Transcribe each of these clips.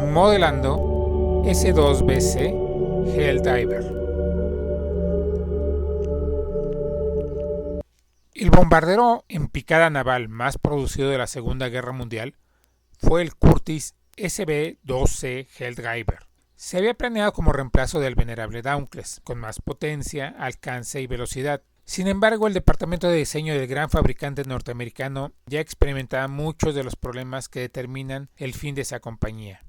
modelando S-2BC Helldiver. El bombardero en picada naval más producido de la Segunda Guerra Mundial fue el Curtiss SB-2C Helldiver. Se había planeado como reemplazo del venerable Dauntless, con más potencia, alcance y velocidad. Sin embargo, el departamento de diseño del gran fabricante norteamericano ya experimentaba muchos de los problemas que determinan el fin de esa compañía.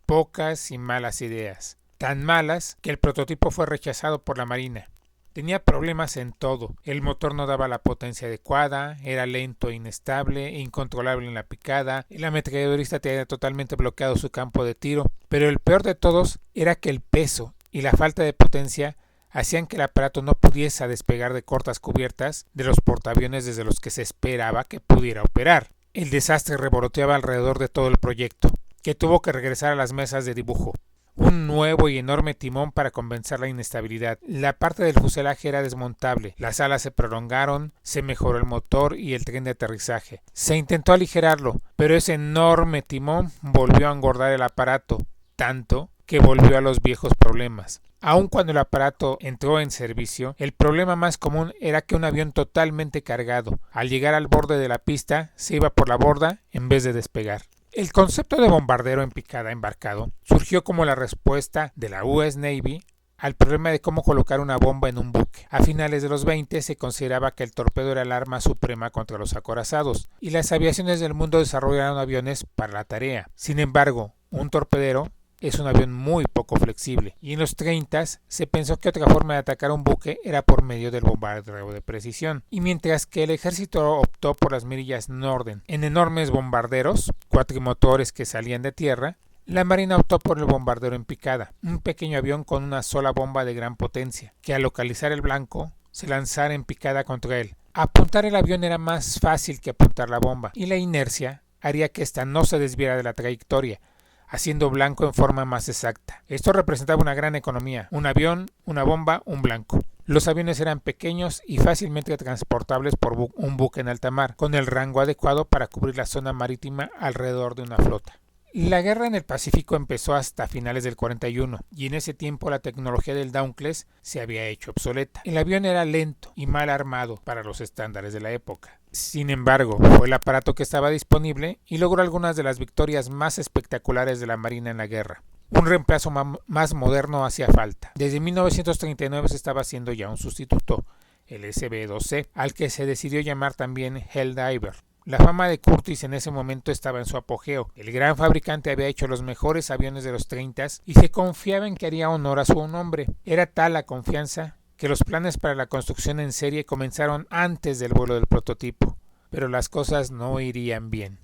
Pocas y malas ideas, tan malas que el prototipo fue rechazado por la Marina. Tenía problemas en todo, el motor no daba la potencia adecuada, era lento e inestable, incontrolable en la picada, el ametralladorista tenía totalmente bloqueado su campo de tiro, pero el peor de todos era que el peso y la falta de potencia hacían que el aparato no pudiese despegar de cortas cubiertas de los portaaviones desde los que se esperaba que pudiera operar. El desastre revoloteaba alrededor de todo el proyecto, que tuvo que regresar a las mesas de dibujo. Un nuevo y enorme timón para compensar la inestabilidad. La parte del fuselaje era desmontable, las alas se prolongaron, se mejoró el motor y el tren de aterrizaje. Se intentó aligerarlo, pero ese enorme timón volvió a engordar el aparato, tanto que volvió a los viejos problemas. Aun cuando el aparato entró en servicio, el problema más común era que un avión totalmente cargado, al llegar al borde de la pista, se iba por la borda en vez de despegar. El concepto de bombardero en picada embarcado surgió como la respuesta de la US Navy al problema de cómo colocar una bomba en un buque. A finales de los 20 se consideraba que el torpedo era el arma suprema contra los acorazados, y las aviaciones del mundo desarrollaron aviones para la tarea. Sin embargo, un torpedero es un avión muy poco flexible, y en los 30 se pensó que otra forma de atacar un buque era por medio del bombardeo de precisión, y mientras que el ejército optó por las mirillas Norden en enormes bombarderos, cuatrimotores que salían de tierra, la Marina optó por el bombardero en picada, un pequeño avión con una sola bomba de gran potencia, que al localizar el blanco se lanzara en picada contra él. Apuntar el avión era más fácil que apuntar la bomba, y la inercia haría que ésta no se desviara de la trayectoria, haciendo blanco en forma más exacta. Esto representaba una gran economía: un avión, una bomba, un blanco. Los aviones eran pequeños y fácilmente transportables por un buque en alta mar, con el rango adecuado para cubrir la zona marítima alrededor de una flota. La guerra en el Pacífico empezó hasta finales del 41, y en ese tiempo la tecnología del Dauntless se había hecho obsoleta. El avión era lento y mal armado para los estándares de la época. Sin embargo, fue el aparato que estaba disponible y logró algunas de las victorias más espectaculares de la Marina en la guerra. Un reemplazo más moderno hacía falta. Desde 1939 se estaba haciendo ya un sustituto, el SB-2C, al que se decidió llamar también Helldiver. La fama de Curtiss en ese momento estaba en su apogeo. El gran fabricante había hecho los mejores aviones de los 30 y se confiaba en que haría honor a su nombre. Era tal la confianza que los planes para la construcción en serie comenzaron antes del vuelo del prototipo, pero las cosas no irían bien.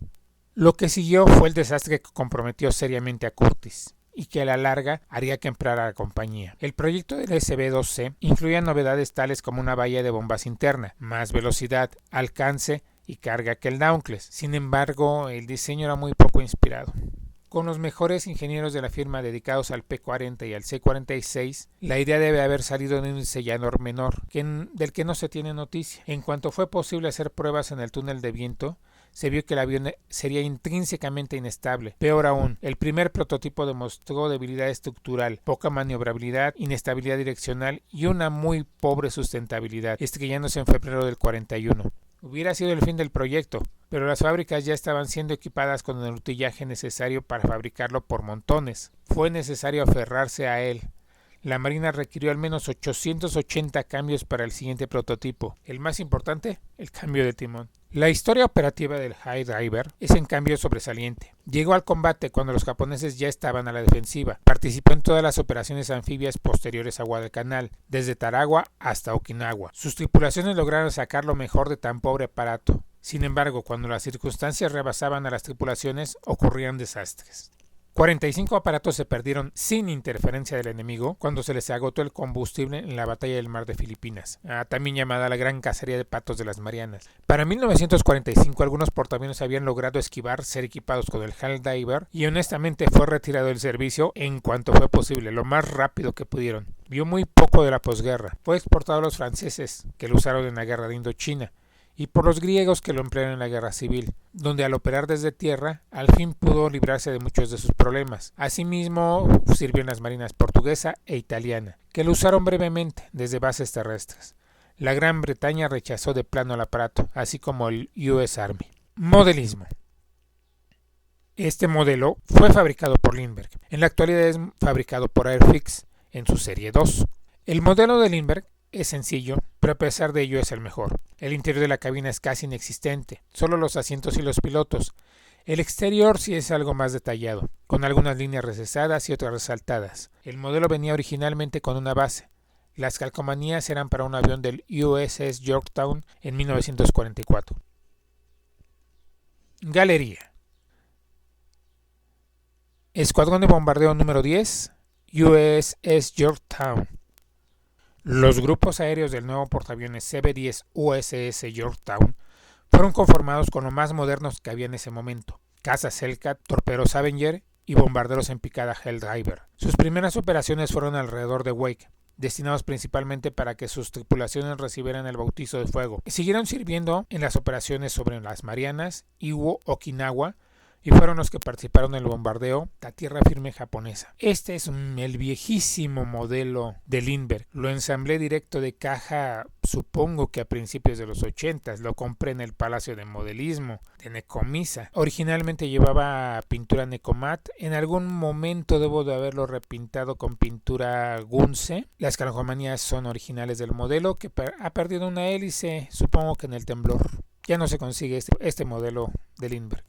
Lo que siguió fue el desastre que comprometió seriamente a Curtiss y que a la larga haría que empeorara la compañía. El proyecto del SB-2C incluía novedades tales como una bahía de bombas interna, más velocidad, alcance y carga que el Dauntless. Sin embargo, el diseño era muy poco inspirado. Con los mejores ingenieros de la firma dedicados al P-40 y al C-46, la idea debe haber salido de un diseñador menor, del que no se tiene noticia. En cuanto fue posible hacer pruebas en el túnel de viento, se vio que el avión sería intrínsecamente inestable. Peor aún, el primer prototipo demostró debilidad estructural, poca maniobrabilidad, inestabilidad direccional y una muy pobre sustentabilidad, estrellándose en febrero del 41. Hubiera sido el fin del proyecto, pero las fábricas ya estaban siendo equipadas con el utillaje necesario para fabricarlo por montones. Fue necesario aferrarse a él. La Marina requirió al menos 880 cambios para el siguiente prototipo. El más importante, el cambio de timón. La historia operativa del Helldiver es en cambio sobresaliente. Llegó al combate cuando los japoneses ya estaban a la defensiva. Participó en todas las operaciones anfibias posteriores a Guadalcanal, desde Tarawa hasta Okinawa. Sus tripulaciones lograron sacar lo mejor de tan pobre aparato. Sin embargo, cuando las circunstancias rebasaban a las tripulaciones, ocurrían desastres. 45 aparatos se perdieron sin interferencia del enemigo cuando se les agotó el combustible en la batalla del Mar de Filipinas, también llamada la Gran Cacería de Patos de las Marianas. Para 1945 algunos portaaviones habían logrado esquivar ser equipados con el Helldiver y honestamente fue retirado del servicio en cuanto fue posible, lo más rápido que pudieron. Vio muy poco de la posguerra. Fue exportado a los franceses, que lo usaron en la guerra de Indochina, y por los griegos que lo emplearon en la guerra civil, donde al operar desde tierra, al fin pudo librarse de muchos de sus problemas. Asimismo, sirvió en las marinas portuguesa e italiana, que lo usaron brevemente desde bases terrestres. La Gran Bretaña rechazó de plano el aparato, así como el US Army. Modelismo. Este modelo fue fabricado por Lindbergh. En la actualidad es fabricado por Airfix en su serie 2. El modelo de Lindbergh es sencillo, pero a pesar de ello es el mejor. El interior de la cabina es casi inexistente, solo los asientos y los pilotos. El exterior sí es algo más detallado, con algunas líneas recesadas y otras resaltadas. El modelo venía originalmente con una base. Las calcomanías eran para un avión del USS Yorktown en 1944. Galería. Escuadrón de bombardeo número 10, USS Yorktown. Los grupos aéreos del nuevo portaaviones CB-10 USS Yorktown fueron conformados con lo más modernos que había en ese momento: cazas Hellcat, torpedos Avenger y bombarderos en picada Helldiver. Sus primeras operaciones fueron alrededor de Wake, destinados principalmente para que sus tripulaciones recibieran el bautizo de fuego. Siguieron sirviendo en las operaciones sobre las Marianas, Iwo, Okinawa, y fueron los que participaron en el bombardeo de tierra firme japonesa. Este es el viejísimo modelo de Lindbergh. Lo ensamblé directo de caja, supongo que a principios de los 80. Lo compré en el Palacio de Modelismo de Necomisa. Originalmente llevaba pintura Necomat. En algún momento debo de haberlo repintado con pintura Gunze. Las calcomanías son originales del modelo, que ha perdido una hélice, supongo que en el temblor. Ya no se consigue este modelo de Lindbergh.